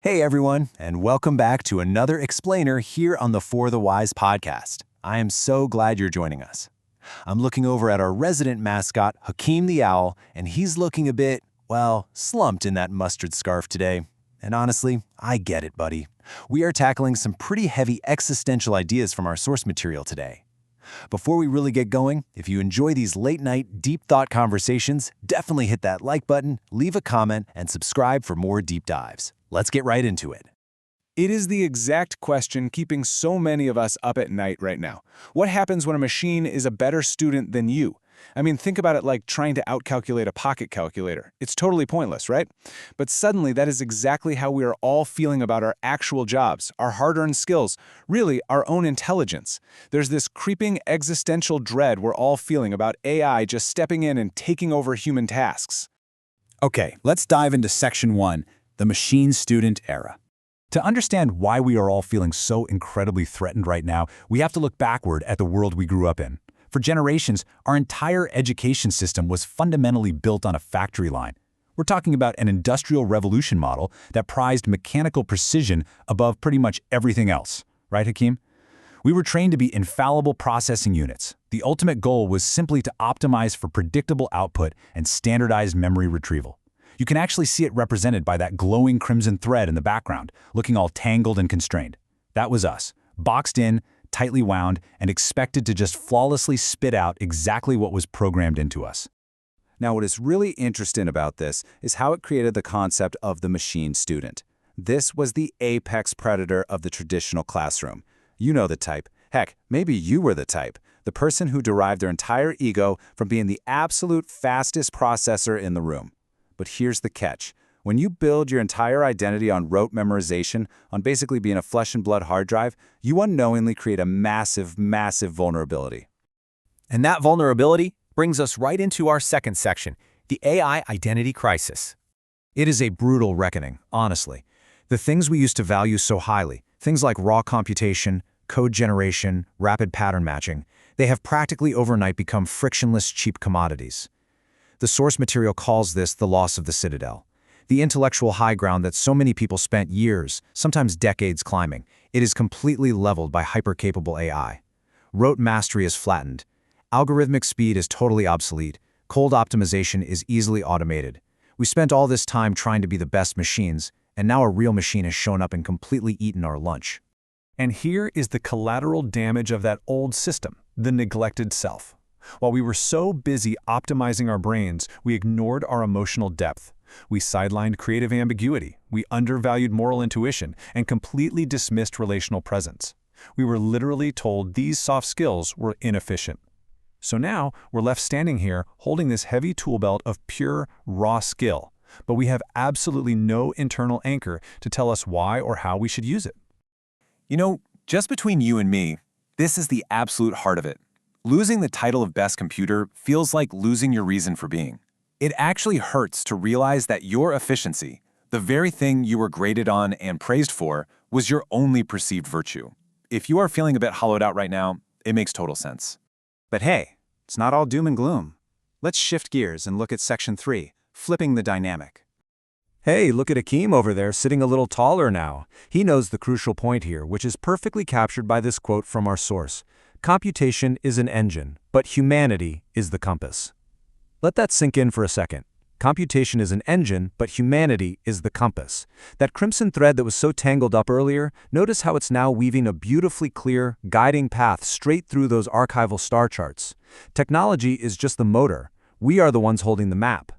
Hey everyone, and welcome back to another explainer here on the For the Wise podcast. I am so glad you're joining us. I'm looking over at our resident mascot, Hakeem the Owl, and he's looking a bit, slumped in that mustard scarf today. And honestly, I get it, buddy. We are tackling some pretty heavy existential ideas from our source material today. Before we really get going, if you enjoy these late-night, deep thought conversations, definitely hit that like button, leave a comment, and subscribe for more deep dives. Let's get right into it. It is the exact question keeping so many of us up at night right now. What happens when a machine is a better student than you? I mean, think about it like trying to outcalculate a pocket calculator. It's totally pointless, right? But suddenly, that is exactly how we are all feeling about our actual jobs, our hard-earned skills, really our own intelligence. There's this creeping existential dread we're all feeling about AI just stepping in and taking over human tasks. Okay, let's dive into Section 1, the machine student era. To understand why we are all feeling so incredibly threatened right now, we have to look backward at the world we grew up in. For generations, our entire education system was fundamentally built on a factory line. We're talking about an industrial revolution model that prized mechanical precision above pretty much everything else. Right, Hakeem? We were trained to be infallible processing units. The ultimate goal was simply to optimize for predictable output and standardized memory retrieval. You can actually see it represented by that glowing crimson thread in the background, looking all tangled and constrained. That was us, boxed in, tightly wound, and expected to just flawlessly spit out exactly what was programmed into us. Now, what is really interesting about this is how it created the concept of the machine student. This was the apex predator of the traditional classroom. You know the type. Heck, maybe you were the type. The person who derived their entire ego from being the absolute fastest processor in the room. But here's the catch. When you build your entire identity on rote memorization, on basically being a flesh and blood hard drive, you unknowingly create a massive, massive vulnerability. And that vulnerability brings us right into our second section, the AI identity crisis. It is a brutal reckoning, honestly. The things we used to value so highly, things like raw computation, code generation, rapid pattern matching, they have practically overnight become frictionless, cheap commodities. The source material calls this the loss of the Citadel. The intellectual high ground that so many people spent years, sometimes decades climbing, it is completely leveled by hyper-capable AI. Rote mastery is flattened. Algorithmic speed is totally obsolete. Cold optimization is easily automated. We spent all this time trying to be the best machines, and now a real machine has shown up and completely eaten our lunch. And here is the collateral damage of that old system, the neglected self. While we were so busy optimizing our brains, we ignored our emotional depth. We sidelined creative ambiguity, we undervalued moral intuition, and completely dismissed relational presence. We were literally told these soft skills were inefficient. So now, we're left standing here holding this heavy tool belt of pure, raw skill, but we have absolutely no internal anchor to tell us why or how we should use it. You know, just between you and me, this is the absolute heart of it. Losing the title of best computer feels like losing your reason for being. It actually hurts to realize that your efficiency, the very thing you were graded on and praised for, was your only perceived virtue. If you are feeling a bit hollowed out right now, it makes total sense. But hey, it's not all doom and gloom. Let's shift gears and look at Section 3, flipping the dynamic. Hey, look at Hakeem over there sitting a little taller now. He knows the crucial point here, which is perfectly captured by this quote from our source. Computation is an engine, but humanity is the compass. Let that sink in for a second. Computation is an engine, but humanity is the compass. That crimson thread that was so tangled up earlier, notice how it's now weaving a beautifully clear, guiding path straight through those archival star charts. Technology is just the motor. We are the ones holding the map.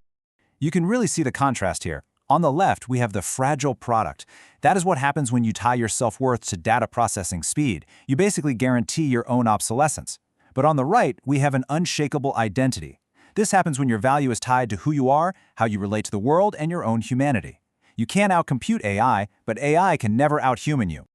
You can really see the contrast here. On the left, we have the fragile product. That is what happens when you tie your self-worth to data processing speed. You basically guarantee your own obsolescence. But on the right, we have an unshakable identity. This happens when your value is tied to who you are, how you relate to the world, and your own humanity. You can't outcompute AI, but AI can never outhuman you.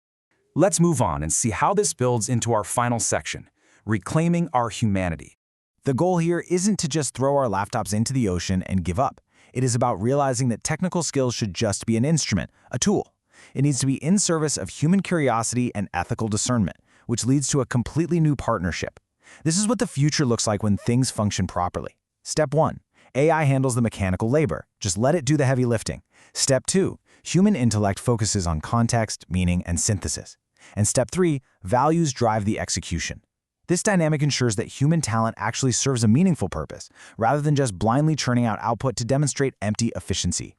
Let's move on and see how this builds into our final section, reclaiming our humanity. The goal here isn't to just throw our laptops into the ocean and give up. It is about realizing that technical skills should just be an instrument, a tool. It needs to be in service of human curiosity and ethical discernment, which leads to a completely new partnership. This is what the future looks like when things function properly. Step 1. AI handles the mechanical labor. Just let it do the heavy lifting. Step 2. Human intellect focuses on context, meaning, and synthesis. And step 3, values drive the execution. This dynamic ensures that human talent actually serves a meaningful purpose, rather than just blindly churning out output to demonstrate empty efficiency.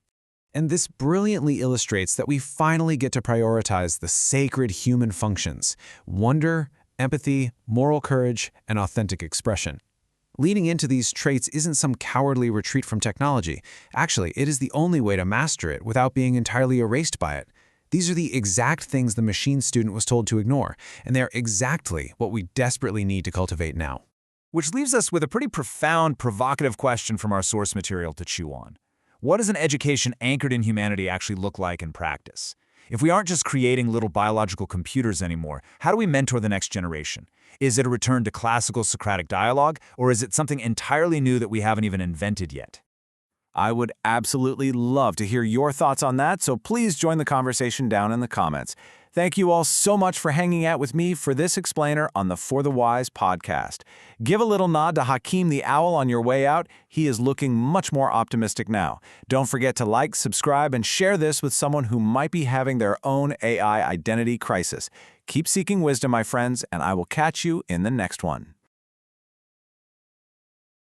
And this brilliantly illustrates that we finally get to prioritize the sacred human functions: wonder, empathy, moral courage, and authentic expression. Leaning into these traits isn't some cowardly retreat from technology. Actually, it is the only way to master it without being entirely erased by it. These are the exact things the machine student was told to ignore, and they are exactly what we desperately need to cultivate now. Which leaves us with a pretty profound, provocative question from our source material to chew on. What does an education anchored in humanity actually look like in practice? If we aren't just creating little biological computers anymore, how do we mentor the next generation? Is it a return to classical Socratic dialogue, or is it something entirely new that we haven't even invented yet? I would absolutely love to hear your thoughts on that, so please join the conversation down in the comments. Thank you all so much for hanging out with me for this explainer on the For the Wise podcast. Give a little nod to Hakeem the Owl on your way out. He is looking much more optimistic now. Don't forget to like, subscribe, and share this with someone who might be having their own AI identity crisis. Keep seeking wisdom, my friends, and I will catch you in the next one.